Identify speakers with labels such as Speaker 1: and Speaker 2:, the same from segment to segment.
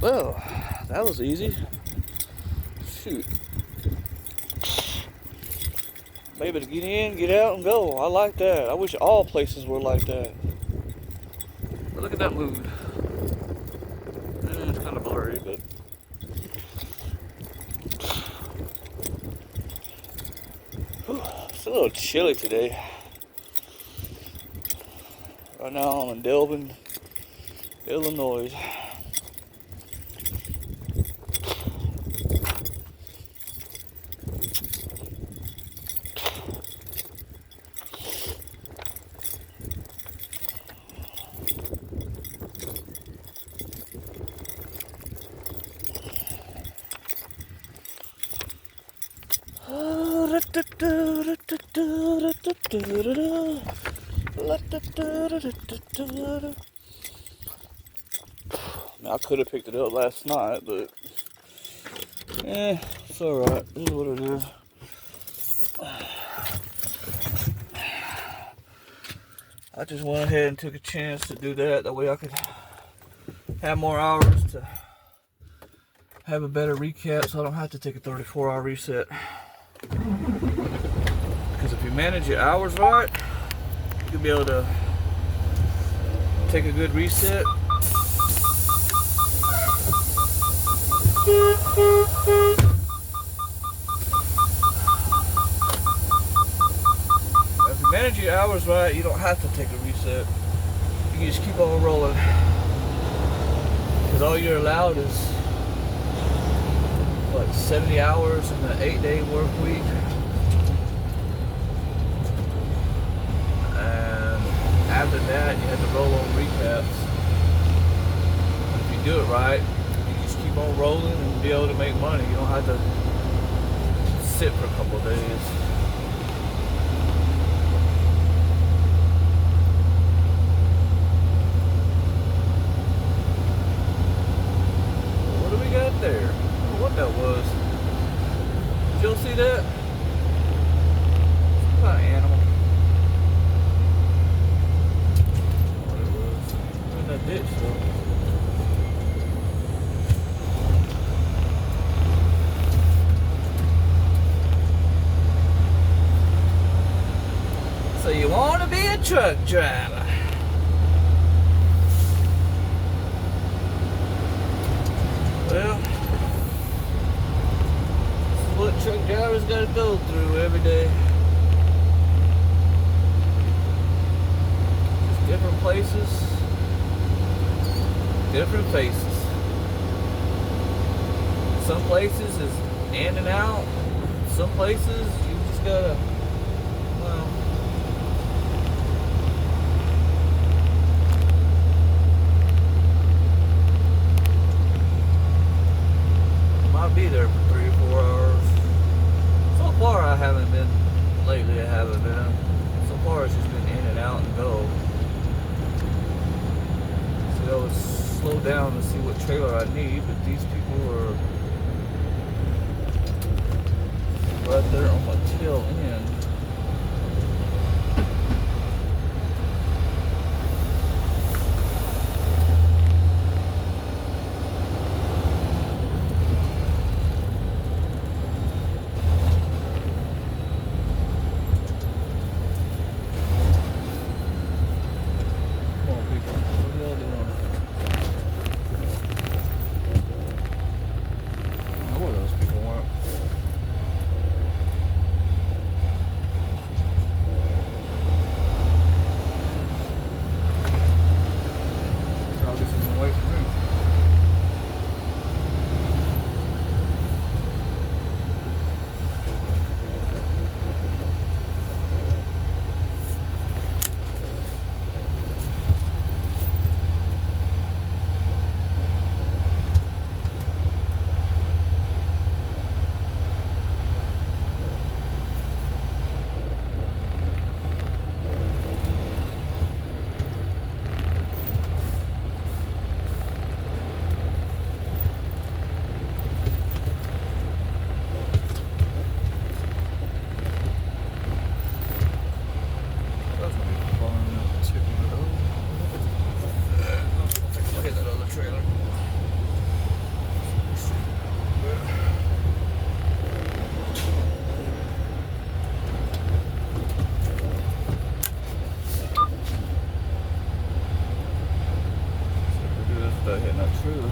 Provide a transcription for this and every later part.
Speaker 1: Well, that was easy. Shoot. Maybe to get in, get out, and go. I like that. I wish all places were like that. But look at that mood. It's kind of blurry, but whew, it's a little chilly today. Right now I'm in Delvin, Illinois. Now, I could have picked it up last night, but it's alright. This is what it is. I just went ahead and took a chance to do that. That way I could have more hours to have a better recap, so I don't have to take a 34-hour reset. Because if you manage your hours right, you'll be able to take a good reset. If you manage your hours right, you don't have to take a reset. You can just keep on rolling. Because all you're allowed is, what, 70 hours in an 8-day work week. And after that, you have to roll on recaps. If you do it right, keep on rolling and be able to make money. You don't have to sit for a couple of days. What do we got there? I don't know what that was. Did y'all see that? Some kind of animal. What it was. In that ditch though. So you want to be a truck driver? Well, this is what truck drivers got to go through every day. Just different places, different faces. Some places is in and out. Some places you just gotta, well, be there for 3 or 4 hours. So far I haven't been, lately I haven't been. So far it's just been in and out and go. So I would slow down to see what trailer I need, but these people are right there on my tail end. start hitting that trailer.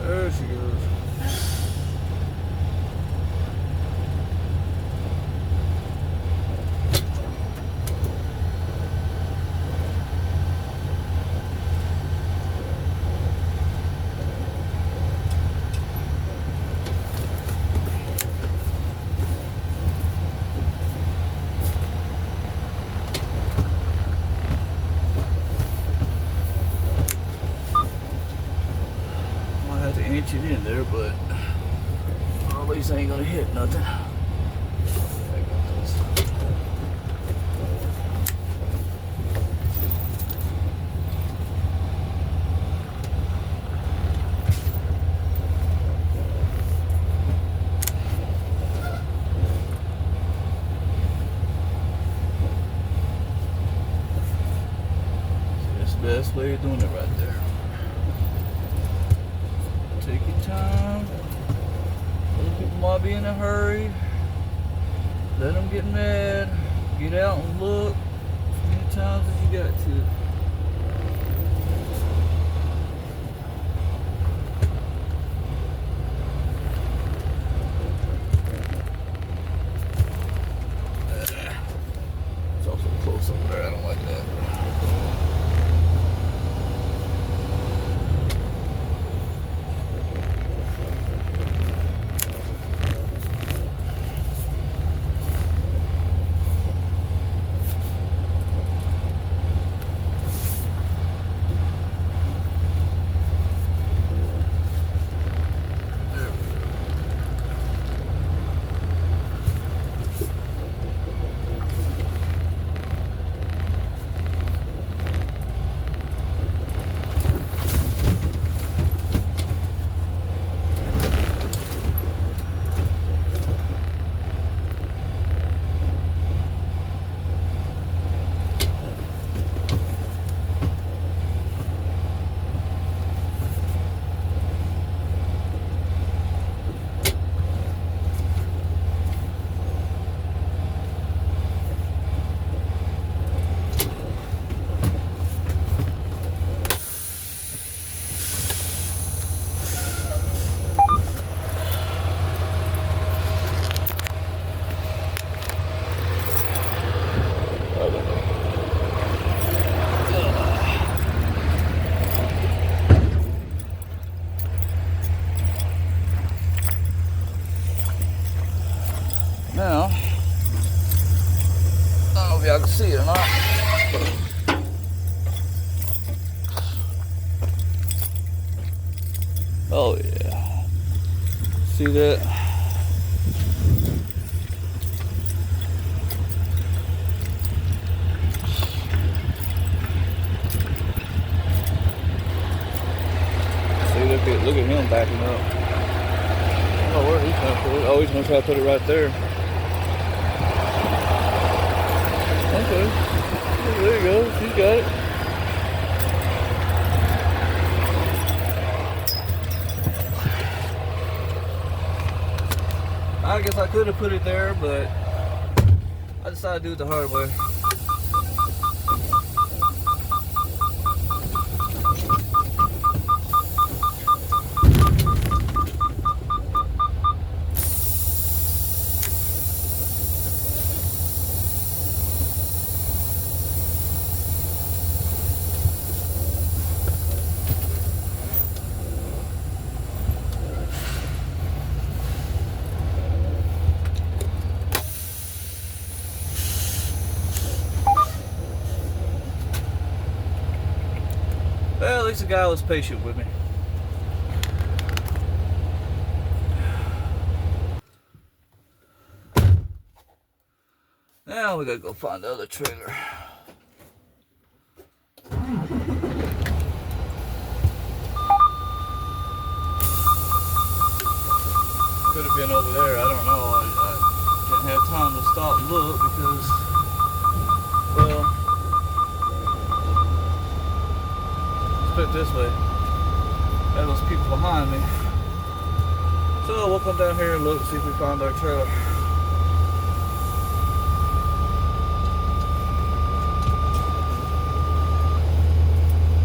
Speaker 1: There she goes. Might have to inch it in there, but at least I ain't gonna hit nothing. I got this. That's the best way of doing it right there. Take your time. Other people might be in a hurry. Let them get mad. Get out and look as many times as you got to. It's also close over there. I don't like that. Now, I don't know if y'all can see it or not. Oh yeah. See that? Look at him backing up. Oh, where he's gonna put it? Oh, he's gonna try to put it right there. Okay. There you go. She's got it. I guess I could have put it there, but I decided to do it the hard way. Well, at least the guy was patient with me. Now we gotta go find the other trailer. Could have been over there, I don't know. I didn't have time to stop and look because, well, put it this way, there are those people behind me. So we'll come down here and look and see if we find our trailer.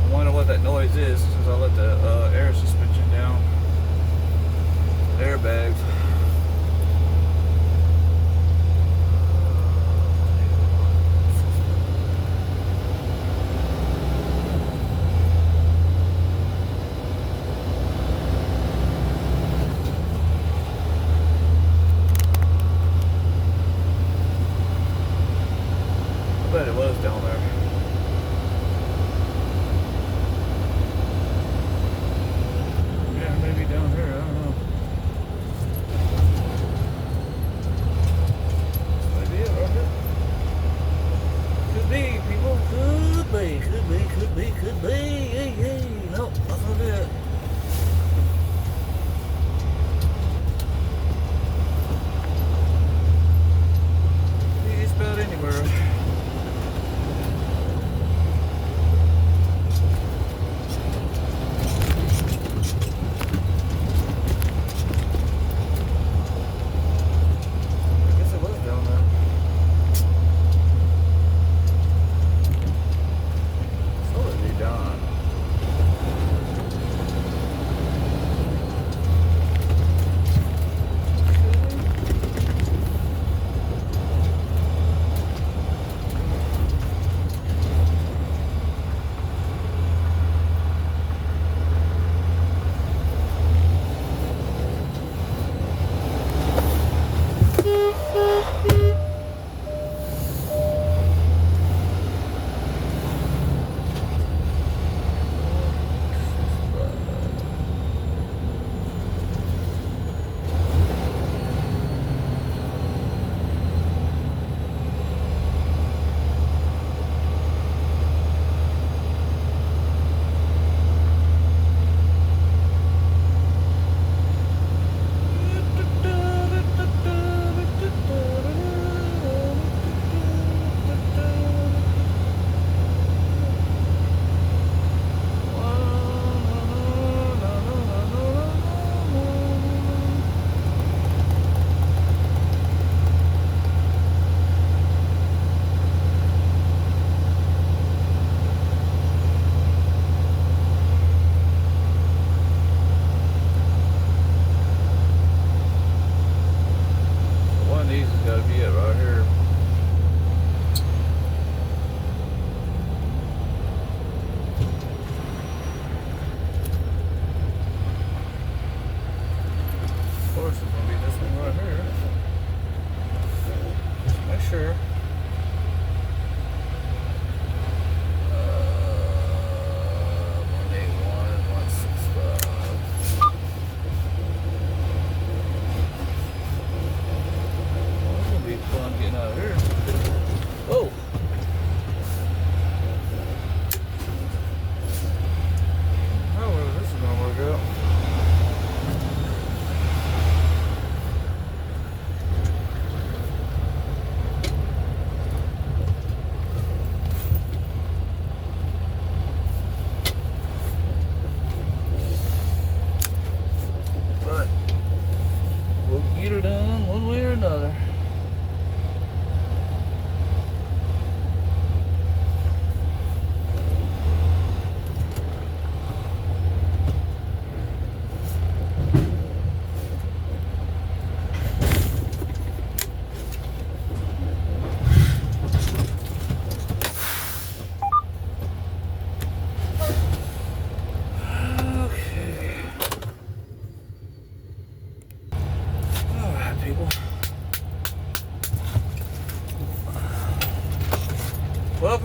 Speaker 1: I wonder what that noise is since I let the air suspension down. Airbags. I bet it was down there.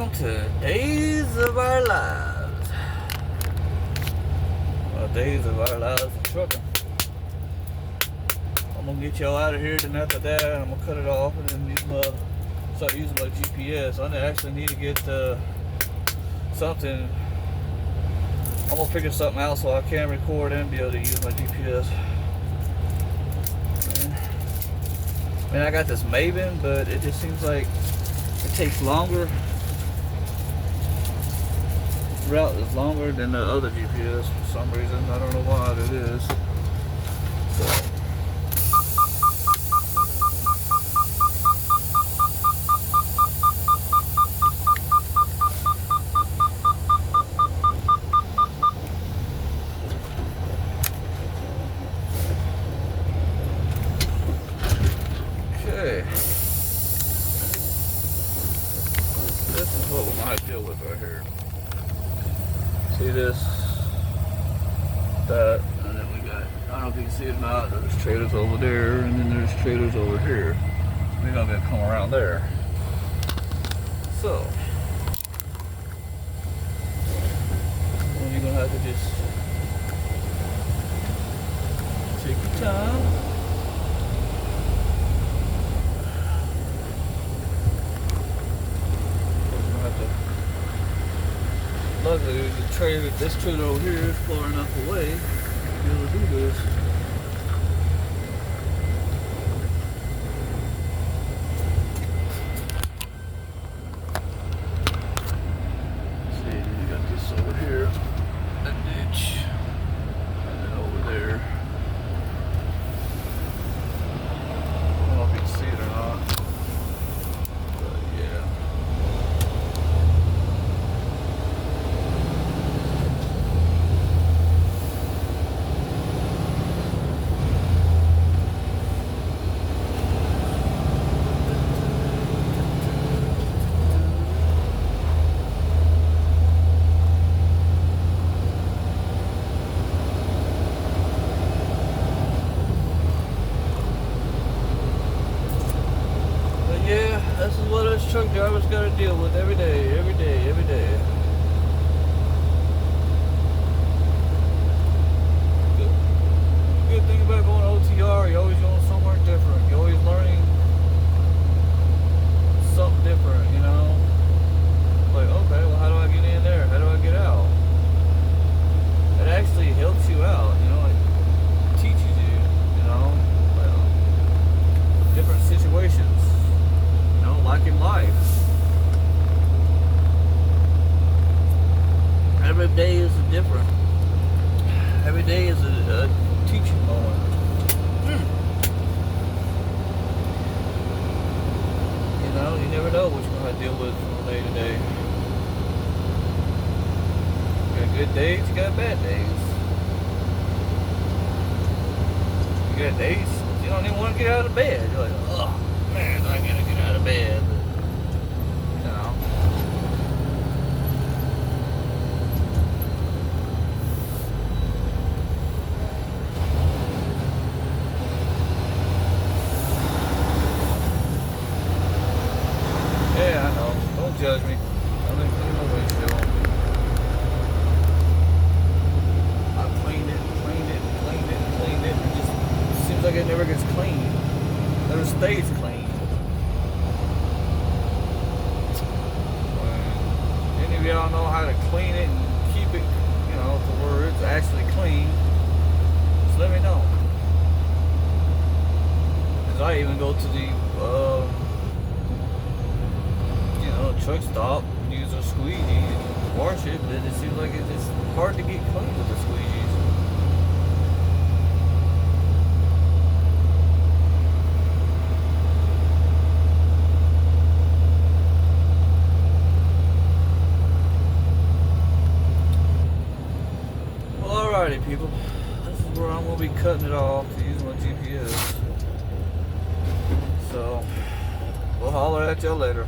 Speaker 1: welcome to Days of Our Lives. Days of Our Lives in trucking. I'm gonna get y'all out of here, then after that, I'm gonna cut it off and then start using my GPS. I actually need to get something. I'm gonna figure something out so I can record and be able to use my GPS. I mean, I got this Maven, but it just seems like it takes longer. The route is longer than the other GPS for some reason. I don't know why it is. So. This is what we might deal with right here. See this, that, and then we got, I don't know if you can see it or not, there's trailers over there, and then there's trailers over here. We're gonna come around there. So, well, you're gonna have to just take your time. Luckily, this trailer over here is far enough away to be able to do this. Let's see, you got this over here, that ditch, and then over there. I don't know if you can see it or not, but yeah. This is what us truck drivers got to deal with every day, every day, every day. Good thing about going to OTR, you're always going somewhere different. You're always learning something different, you know? Like, okay, well, how do I get in there? How do I get out? It actually helps you out, you know? It teaches you, you know? Different situations. Like in life, every day is different. Every day is a teaching moment. You know, you never know what you're going to deal with from day to day. You got good days, you got bad days. You got days you don't even want to get out of bed. You're like, oh man, I gotta get out of bed. But, you know. Yeah, I know. Don't judge me. I mean, you know what you're doing. I cleaned it. It just seems like it never gets clean. It never stays clean. Y'all know how to clean it and keep it, you know, to where it's actually clean, just let me know. Because I even go to the, you know, truck stop, use a squeegee and wash it, but it seems like it's just hard to get clean with the squeegees. Alrighty, people, this is where I'm going to be cutting it off to use my GPS. So, we'll holler at y'all later.